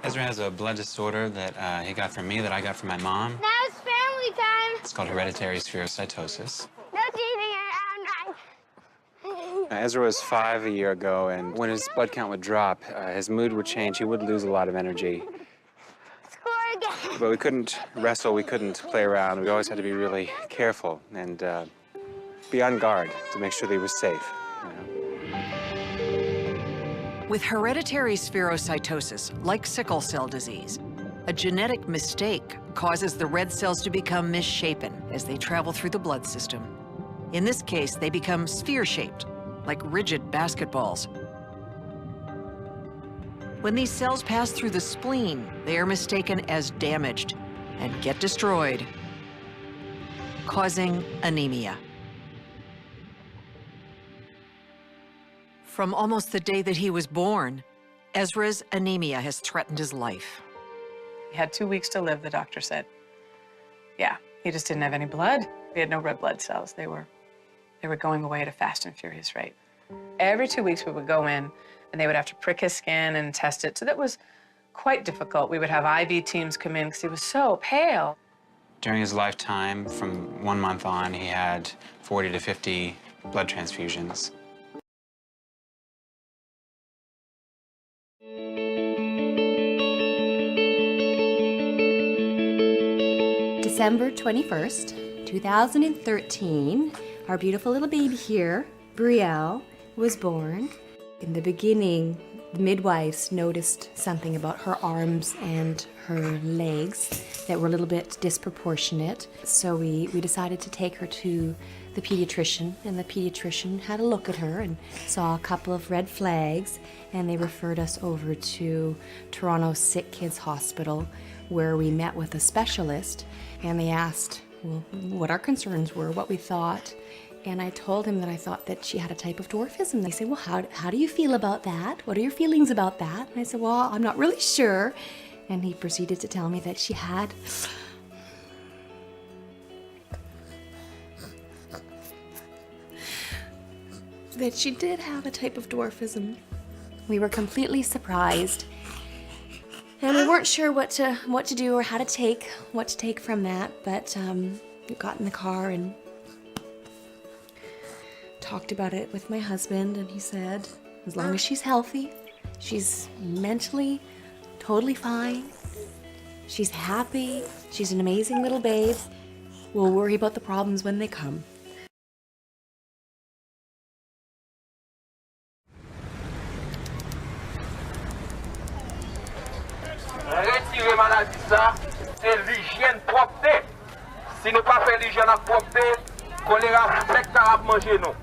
Ezra has a blood disorder that he got from me, that I got from my mom. Now it's family time. It's called hereditary spherocytosis. No teasing around. Ezra was 5 a year ago, and when his blood count would drop, his mood would change. He would lose a lot of energy. Score again. But we couldn't wrestle, we couldn't play around. We always had to be really careful and be on guard to make sure that he was safe. You know? With hereditary spherocytosis, like sickle cell disease, a genetic mistake causes the red cells to become misshapen as they travel through the blood system. In this case, they become sphere-shaped, like rigid basketballs. When these cells pass through the spleen, they are mistaken as damaged and get destroyed, causing anemia. From almost the day that he was born, Ezra's anemia has threatened his life. He had 2 weeks to live, the doctor said. Yeah, he just didn't have any blood. He had no red blood cells. They were going away at a fast and furious rate. Every 2 weeks we would go in and they would have to prick his skin and test it. So that was quite difficult. We would have IV teams come in because he was so pale. During his lifetime, from 1 month on, he had 40 to 50 blood transfusions. December 21st, 2013, our beautiful little baby here, Brielle, was born. In the beginning, the midwives noticed something about her arms and her legs that were a little bit disproportionate. So we decided to take her to the pediatrician, and the pediatrician had a look at her and saw a couple of red flags, and they referred us over to Toronto Sick Kids Hospital, where we met with a specialist, and they asked, well, what our concerns were, what we thought. And I told him that I thought that she had a type of dwarfism. They said, well, how do you feel about that? What are your feelings about that? And I said, well, I'm not really sure. And he proceeded to tell me that she had did have a type of dwarfism. We were completely surprised. And we weren't sure what to do or what to take from that, but we got in the car and talked about it with my husband, and he said, as long as she's healthy, she's mentally totally fine, she's happy, she's an amazing little babe, we'll worry about the problems when they come. Retirer maladie ça, c'est l'hygiène propre. Si nous pas faire l'hygiène propre, choléra sec capable manger nous.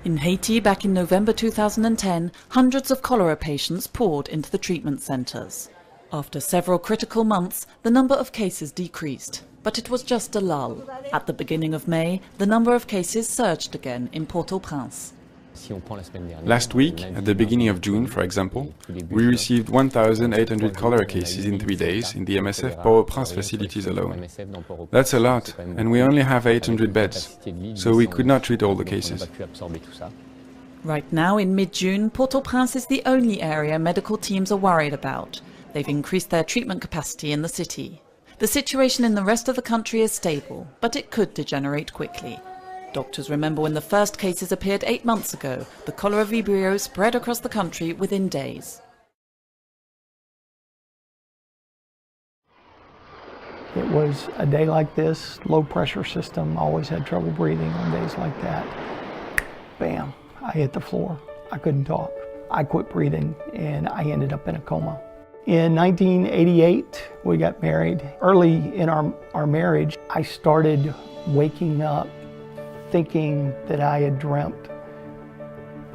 In Haiti, back in November 2010, hundreds of cholera patients poured into the treatment centres. After several critical months, the number of cases decreased, but it was just a lull. At the beginning of May, the number of cases surged again in Port-au-Prince. Last week, at the beginning of June, for example, we received 1,800 cholera cases in 3 days in the MSF Port-au-Prince facilities alone. That's a lot, and we only have 800 beds, so we could not treat all the cases. Right now, in mid-June, Port-au-Prince is the only area medical teams are worried about. They've increased their treatment capacity in the city. The situation in the rest of the country is stable, but it could degenerate quickly. Doctors remember when the first cases appeared 8 months ago. The cholera vibrio spread across the country within days. It was a day like this, low pressure system, always had trouble breathing on days like that. Bam, I hit the floor. I couldn't talk. I quit breathing and I ended up in a coma. In 1988, we got married. Early in our marriage, I started waking up thinking that I had dreamt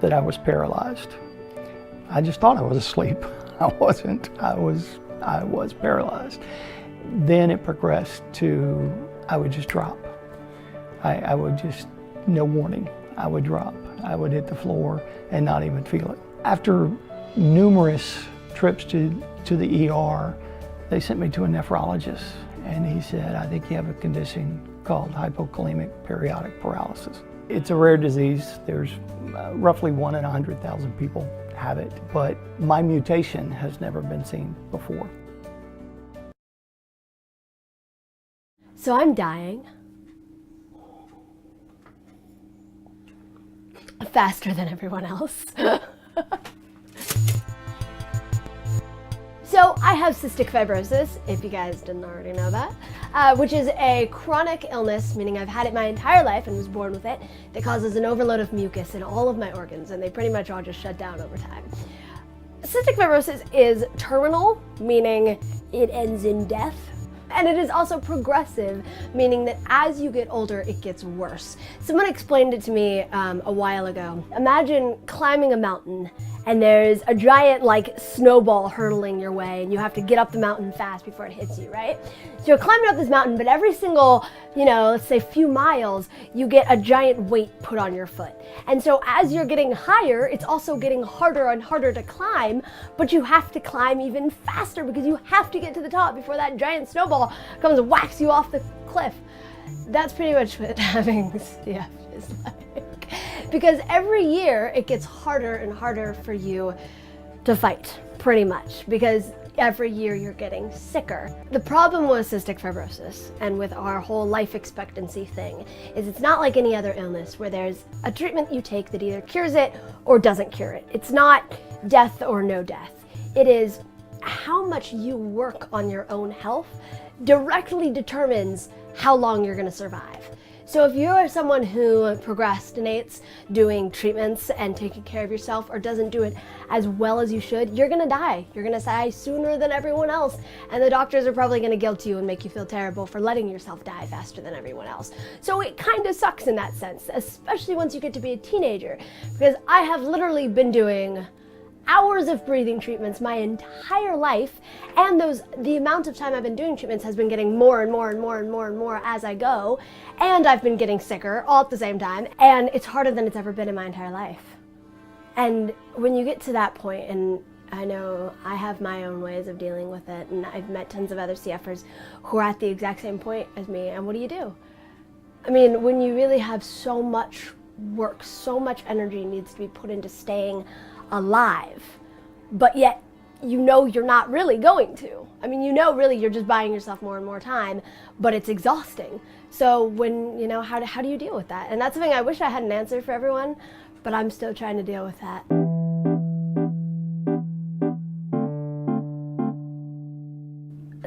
that I was paralyzed. I just thought I was asleep. I wasn't. I was paralyzed. Then it progressed to I would just drop. I would just, no warning, I would drop. I would hit the floor and not even feel it. After numerous trips to the ER, They sent me to a nephrologist, and he said, I think you have a condition called hypokalemic periodic paralysis. It's a rare disease. There's roughly 1 in 100,000 people have it, but my mutation has never been seen before. So I'm dying. Faster than everyone else. So I have cystic fibrosis, if you guys didn't already know that, which is a chronic illness, meaning I've had it my entire life and was born with it, that causes an overload of mucus in all of my organs, and they pretty much all just shut down over time. Cystic fibrosis is terminal, meaning it ends in death. And it is also progressive, meaning that as you get older, it gets worse. Someone explained it to me a while ago. Imagine climbing a mountain and there's a giant snowball hurtling your way and you have to get up the mountain fast before it hits you, right? So you're climbing up this mountain, but every single, let's say few miles, you get a giant weight put on your foot. And so as you're getting higher, it's also getting harder and harder to climb, but you have to climb even faster because you have to get to the top before that giant snowball comes and whacks you off the cliff. That's pretty much what having CF is like. Because every year it gets harder and harder for you to fight, pretty much, because every year you're getting sicker. The problem with cystic fibrosis and with our whole life expectancy thing is it's not like any other illness where there's a treatment you take that either cures it or doesn't cure it. It's not death or no death. It is how much you work on your own health directly determines how long you're going to survive. So if you're someone who procrastinates doing treatments and taking care of yourself or doesn't do it as well as you should, you're gonna die. You're gonna die sooner than everyone else. And the doctors are probably gonna guilt you and make you feel terrible for letting yourself die faster than everyone else. So it kind of sucks in that sense, especially once you get to be a teenager, because I have literally been doing hours of breathing treatments my entire life, and the amount of time I've been doing treatments has been getting more and more and more and more and more as I go, and I've been getting sicker all at the same time, and it's harder than it's ever been in my entire life. And when you get to that point, and I know I have my own ways of dealing with it, and I've met tons of other CFers who are at the exact same point as me, and what do? I mean, when you really have so much work, so much energy needs to be put into staying alive, but yet you're not really going to. I mean, really you're just buying yourself more and more time, but it's exhausting. So when, how do you deal with that? And that's something I wish I had an answer for everyone, but I'm still trying to deal with that.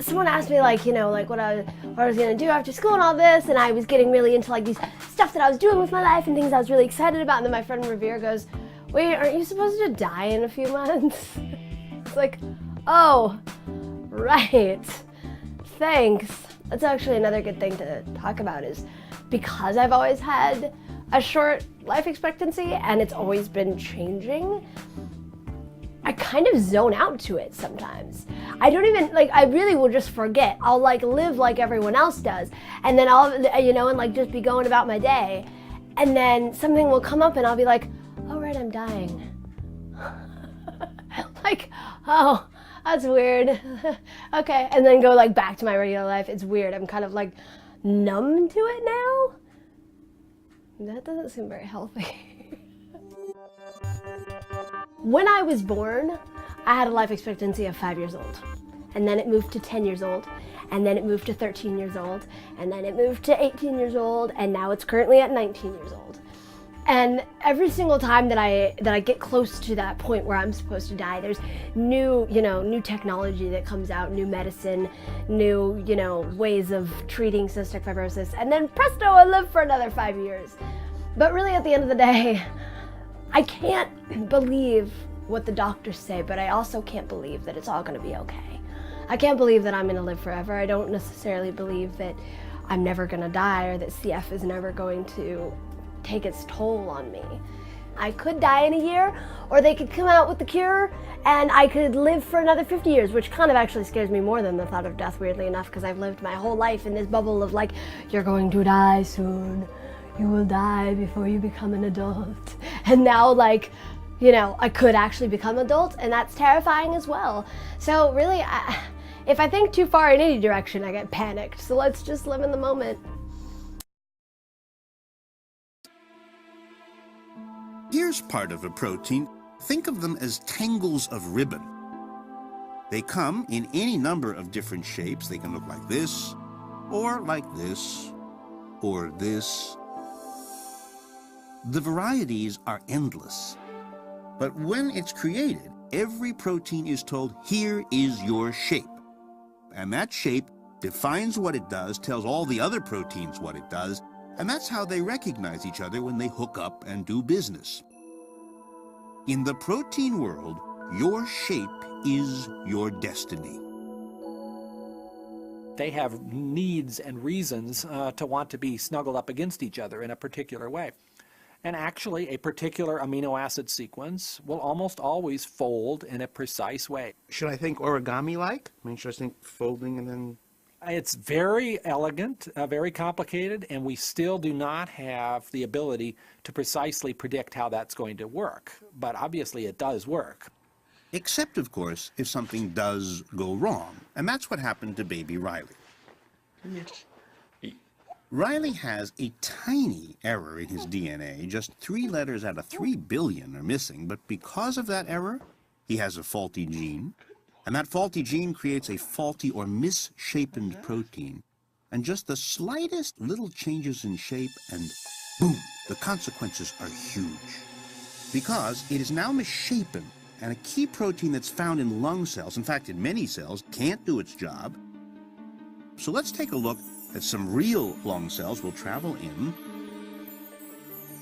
Someone asked me what I was gonna do after school and all this, and I was getting really into these stuff that I was doing with my life and things I was really excited about, and then my friend Revere goes, wait, aren't you supposed to die in a few months? It's like, oh, right, thanks. That's actually another good thing to talk about, is because I've always had a short life expectancy and it's always been changing, I kind of zone out to it sometimes. I don't even, I really will just forget. I'll live like everyone else does, and then I'll, and just be going about my day, and then something will come up and I'll be like, oh right, I'm dying. Oh, that's weird. Okay, and then go back to my regular life. It's weird. I'm kind of numb to it now. That doesn't seem very healthy. When I was born, I had a life expectancy of 5 years old. And then it moved to 10 years old. And then it moved to 13 years old. And then it moved to 18 years old. And now it's currently at 19 years old. And every single time that I get close to that point where I'm supposed to die, there's new technology that comes out, new medicine, new, ways of treating cystic fibrosis. And then presto, I live for another 5 years. But really at the end of the day, I can't believe what the doctors say, but I also can't believe that it's all gonna be okay. I can't believe that I'm gonna live forever. I don't necessarily believe that I'm never gonna die or that CF is never going to take its toll on me. I could die in a year, or they could come out with the cure and I could live for another 50 years, which kind of actually scares me more than the thought of death, weirdly enough, because I've lived my whole life in this bubble of you're going to die soon, you will die before you become an adult. And now I could actually become adult, and that's terrifying as well. So really, If I think too far in any direction, I get panicked, so let's just live in the moment. Here's part of a protein. Think of them as tangles of ribbon. They come in any number of different shapes. They can look like this, or like this, or this. The varieties are endless. But when it's created, every protein is told, here is your shape. And that shape defines what it does, tells all the other proteins what it does, and that's how they recognize each other when they hook up and do business. In the protein world, your shape is your destiny. They have needs and reasons to want to be snuggled up against each other in a particular way. And actually, a particular amino acid sequence will almost always fold in a precise way. Should I think origami-like? I mean, should I think folding and then... It's very elegant, very complicated, and we still do not have the ability to precisely predict how that's going to work. But obviously it does work. Except, of course, if something does go wrong. And that's what happened to baby Riley. Yes. Riley has a tiny error in his DNA. Just 3 letters out of 3 billion are missing. But because of that error, he has a faulty gene. And that faulty gene creates a faulty or misshapen protein. And just the slightest little changes in shape and boom, the consequences are huge. Because it is now misshapen, and a key protein that's found in lung cells, in fact in many cells, can't do its job. So let's take a look at some real lung cells. We'll travel in.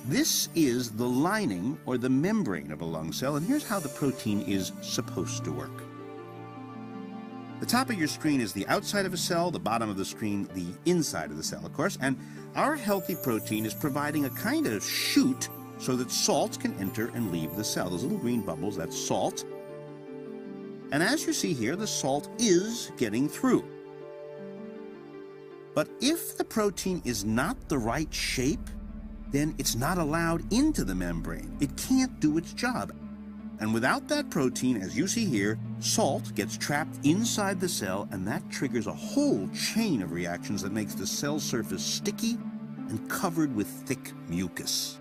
This is the lining or the membrane of a lung cell, and here's how the protein is supposed to work. The top of your screen is the outside of a cell, the bottom of the screen, the inside of the cell, of course, and our healthy protein is providing a kind of chute so that salt can enter and leave the cell. Those little green bubbles, that's salt. And as you see here, the salt is getting through. But if the protein is not the right shape, then it's not allowed into the membrane. It can't do its job. And without that protein, as you see here, salt gets trapped inside the cell, and that triggers a whole chain of reactions that makes the cell surface sticky and covered with thick mucus.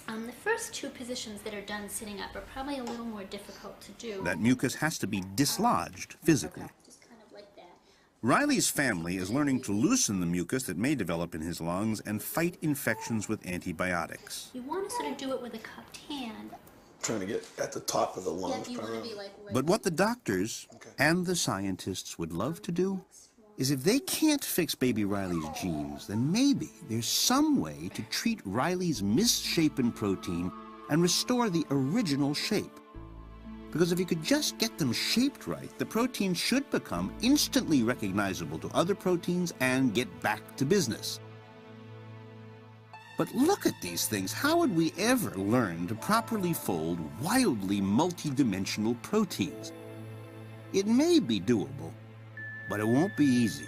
The first 2 positions that are done sitting up are probably a little more difficult to do. That mucus has to be dislodged physically. Just kind of like that. Riley's family is learning to loosen the mucus that may develop in his lungs and fight infections with antibiotics. You want to sort of do it with a cupped hand. Trying to get at the top of the lungs. Yeah, you want to be like right. But what the doctors and the scientists would love to do is if they can't fix baby Riley's genes, then maybe there's some way to treat Riley's misshapen protein and restore the original shape. Because if you could just get them shaped right, the protein should become instantly recognizable to other proteins and get back to business. But look at these things. How would we ever learn to properly fold wildly multidimensional proteins? It may be doable, but it won't be easy.